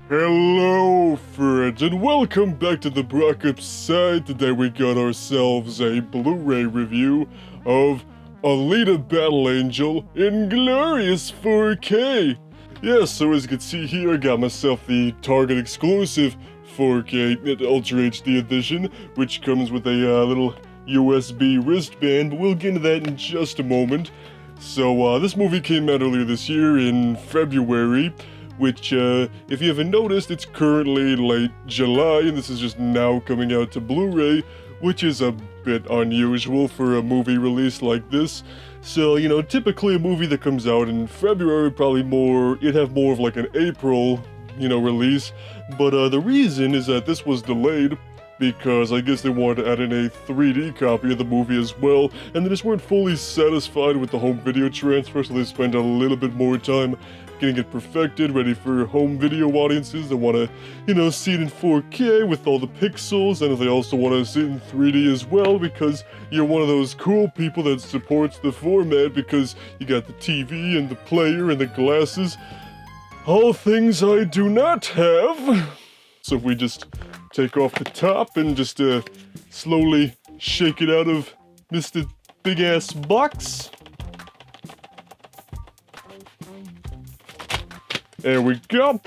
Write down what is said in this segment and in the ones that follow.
Hello, friends, and welcome back to the Brockopp side. Today we got ourselves a Blu-ray review of Alita Battle Angel in glorious 4K. Yes, so as you can see here, I got myself the Target exclusive 4K Ultra HD edition, which comes with a little USB wristband, but we'll get into that in just a moment. So, this movie came out earlier this year in February, which, if you haven't noticed, it's currently late July, and this is just now coming out to Blu-ray, which is a bit unusual for a movie release like this. So, you know, typically a movie that comes out in February, it'd have more of like an April, release. But, the reason is that this was delayed because I guess they wanted to add in a 3D copy of the movie as well, and they just weren't fully satisfied with the home video transfer, so they spent a little bit more time getting it perfected, ready for home video audiences that want to, see it in 4K with all the pixels, and if they also want to see it in 3D as well, because you're one of those cool people that supports the format because you got the TV and the player and the glasses. All things I do not have. So if we just take off the top and just slowly shake it out of Mr. Big Ass Box. There we go.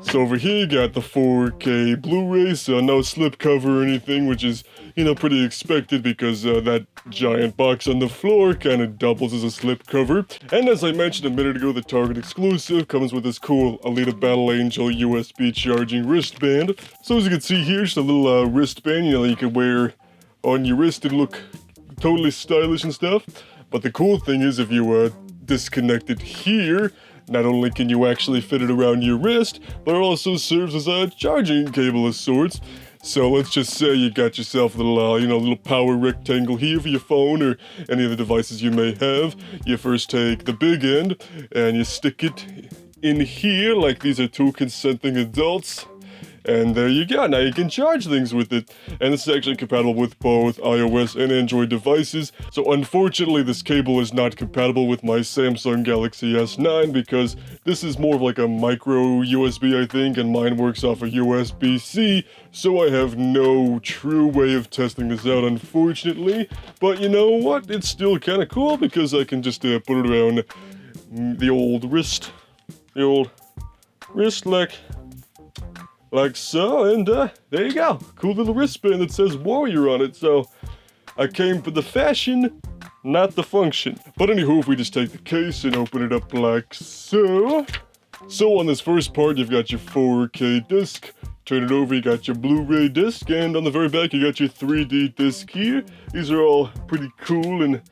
So over here you got the 4K Blu-ray, so no slipcover or anything, which is, pretty expected because that giant box on the floor kind of doubles as a slipcover. And as I mentioned a minute ago, the Target exclusive comes with this cool Alita Battle Angel USB charging wristband. So as you can see here, just a little wristband, you can wear on your wrist and look totally stylish and stuff. But the cool thing is if you disconnect it here, not only can you actually fit it around your wrist, but it also serves as a charging cable of sorts. So let's just say you got yourself a little power rectangle here for your phone or any of the devices you may have. You first take the big end and you stick it in here like these are two consenting adults. And there you go, now you can charge things with it. And this is actually compatible with both iOS and Android devices. So unfortunately this cable is not compatible with my Samsung Galaxy S9 because this is more of like a micro USB I think, and mine works off a USB-C. So I have no true way of testing this out unfortunately. But you know what, it's still kind of cool because I can just put it around the old wrist like so, and there you go. Cool little wristband that says Warrior on it, so I came for the fashion, not the function. But anywho, if we just take the case and open it up like so. So on this first part, you've got your 4K disc. Turn it over, you got your Blu-ray disc, and on the very back, you got your 3D disc here. These are all pretty cool and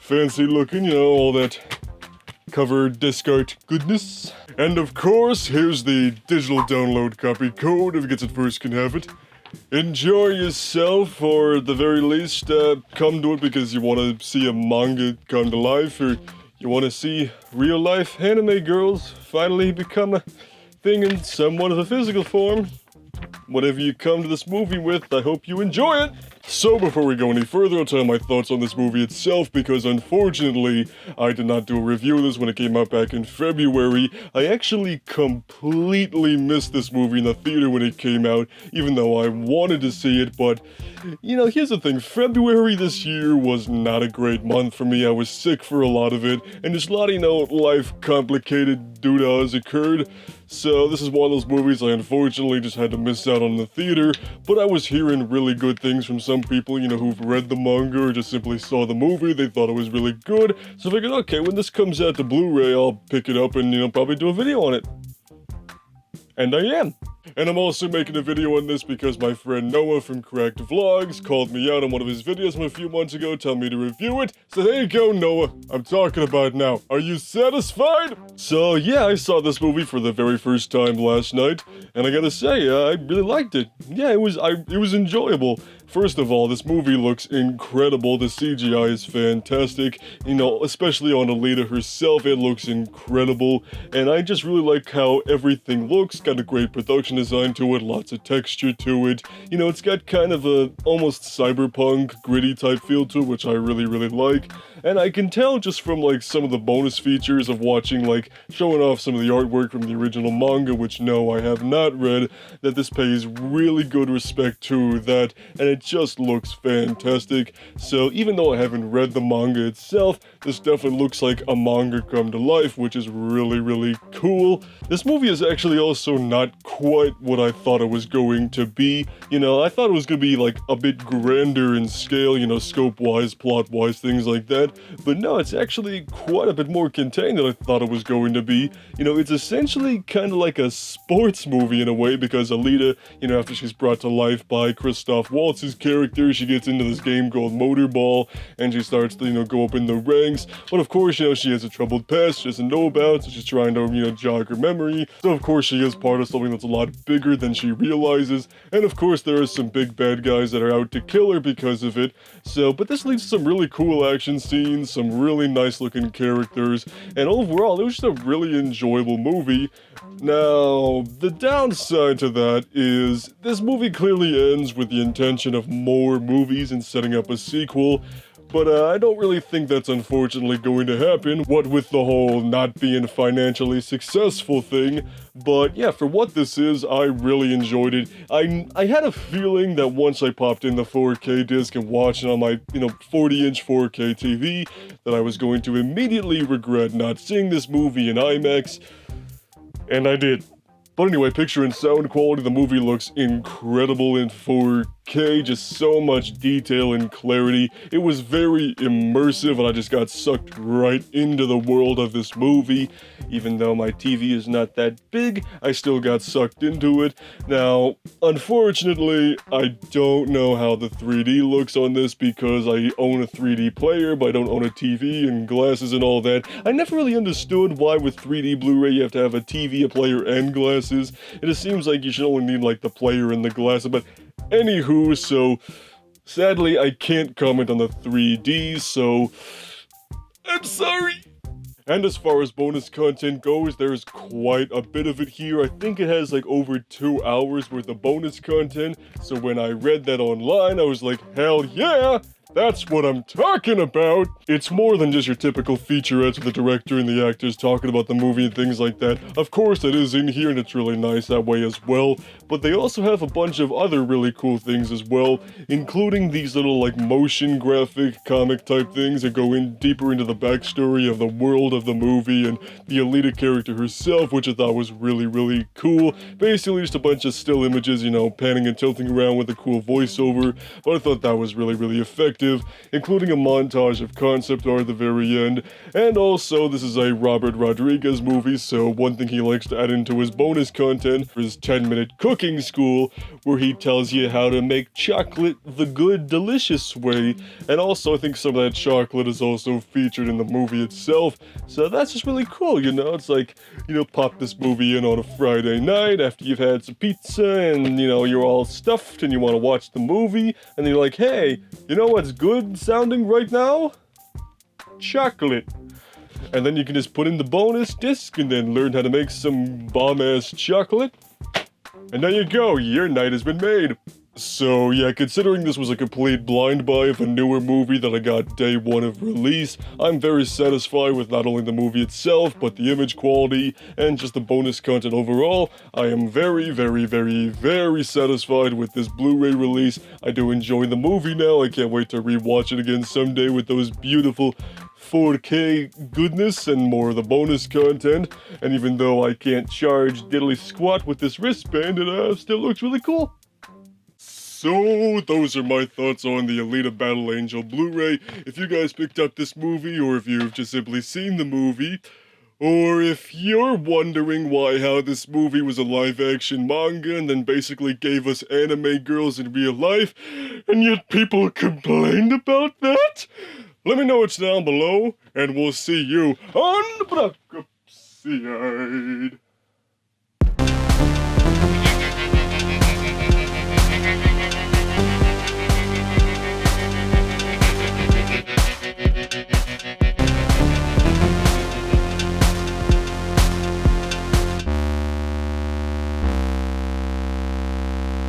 fancy looking, all that cover disc art goodness. And of course, here's the digital download copy code. If it gets it first, can have it. Enjoy yourself, or at the very least, come to it because you want to see a manga come to life, or you want to see real life anime girls finally become a thing in somewhat of a physical form. Whatever you come to this movie with, I hope you enjoy it. So before we go any further, I'll tell you my thoughts on this movie itself, because unfortunately, I did not do a review of this when it came out back in February. I actually completely missed this movie in the theater when it came out, even though I wanted to see it, but, here's the thing, February this year was not a great month for me. I was sick for a lot of it, and just a lot of, life complicated doodahs occurred. So this is one of those movies I unfortunately just had to miss out on the theater, but I was hearing really good things from some people, who've read the manga or just simply saw the movie. They thought it was really good, so I figured, okay, when this comes out to Blu-ray, I'll pick it up and, probably do a video on it. And I am. And I'm also making a video on this because my friend Noah from Cracked Vlogs called me out on one of his videos from a few months ago, telling me to review it. So there you go, Noah. I'm talking about it now. Are you satisfied? So yeah, I saw this movie for the very first time last night, and I gotta say, I really liked it. Yeah, it was enjoyable. First of all, this movie looks incredible. The CGI is fantastic. You know, especially on Alita herself, it looks incredible. And I just really like how everything looks. Got a great production design to it, lots of texture to it. You know, it's got kind of a almost cyberpunk, gritty type feel to it, which I really, really like. And I can tell just from like some of the bonus features of watching, like showing off some of the artwork from the original manga, which no, I have not read, that this pays really good respect to that, and it just looks fantastic. So even though I haven't read the manga itself, this definitely looks like a manga come to life, which is really, really cool. This movie is actually also not quite what I thought it was going to be. You know, I thought it was going to be like a bit grander in scale, you know, scope-wise, plot-wise, things like that. But no, it's actually quite a bit more contained than I thought it was going to be. You know, it's essentially kind of like a sports movie in a way, because Alita, you know, after she's brought to life by Christoph Waltz's character, she gets into this game called Motorball, and she starts to, you know, go up in the ranks. But of course, you know, she has a troubled past she doesn't know about, so she's trying to, you know, jog her memory. So of course, she is part of something that's a lot bigger than she realizes. And of course, there are some big bad guys that are out to kill her because of it. So, but this leads to some really cool action scenes, some really nice looking characters, and overall, it was just a really enjoyable movie. Now, the downside to that is this movie clearly ends with the intention of more movies and setting up a sequel. But I don't really think that's unfortunately going to happen, what with the whole not being financially successful thing. But yeah, for what this is, I really enjoyed it. I had a feeling that once I popped in the 4K disc and watched it on my, you know, 40-inch 4K TV, that I was going to immediately regret not seeing this movie in IMAX, and I did. But anyway, picture and sound quality, the movie looks incredible in 4K, just so much detail and clarity. It was very immersive, and I just got sucked right into the world of this movie. Even though my TV is not that big, I still got sucked into it. Now, unfortunately, I don't know how the 3D looks on this because I own a 3D player, but I don't own a TV and glasses and all that. I never really understood why with 3D Blu-ray you have to have a TV, a player, and glasses. It just seems like you should only need like the player and the glasses, but anywho, so sadly I can't comment on the 3D, so I'm sorry. And as far as bonus content goes, there's quite a bit of it here. I think it has like over 2 hours worth of bonus content, so when I read that online, I was like, hell yeah! That's what I'm talking about! It's more than just your typical featurettes with the director and the actors talking about the movie and things like that. Of course, it is in here and it's really nice that way as well, but they also have a bunch of other really cool things as well, including these little like motion graphic comic type things that go in deeper into the backstory of the world of the movie and the Alita character herself, which I thought was really, really cool. Basically just a bunch of still images, you know, panning and tilting around with a cool voiceover, but I thought that was really, really effective, including a montage of concept art at the very end. And also, this is a Robert Rodriguez movie, so one thing he likes to add into his bonus content is 10-minute cooking school, where he tells you how to make chocolate the good, delicious way. And also, I think some of that chocolate is also featured in the movie itself, so that's just really cool, you know? It's like, you know, pop this movie in on a Friday night after you've had some pizza and, you know, you're all stuffed and you want to watch the movie, and you're like, hey, you know what's good sounding right now? Chocolate. And then you can just put in the bonus disc and then learn how to make some bomb-ass chocolate. And there you go, your night has been made. So yeah, considering this was a complete blind buy of a newer movie that I got day one of release, I'm very satisfied with not only the movie itself, but the image quality and just the bonus content overall. I am very, very, very, very satisfied with this Blu-ray release. I do enjoy the movie now. I can't wait to rewatch it again someday with those beautiful 4K goodness and more of the bonus content. And even though I can't charge diddly squat with this wristband, it still looks really cool. So, those are my thoughts on the Alita Battle Angel Blu-ray. If you guys picked up this movie, or if you've just simply seen the movie, or if you're wondering how this movie was a live-action manga and then basically gave us anime girls in real life, and yet people complained about that, let me know it's down below, and we'll see you on the Brockopp side.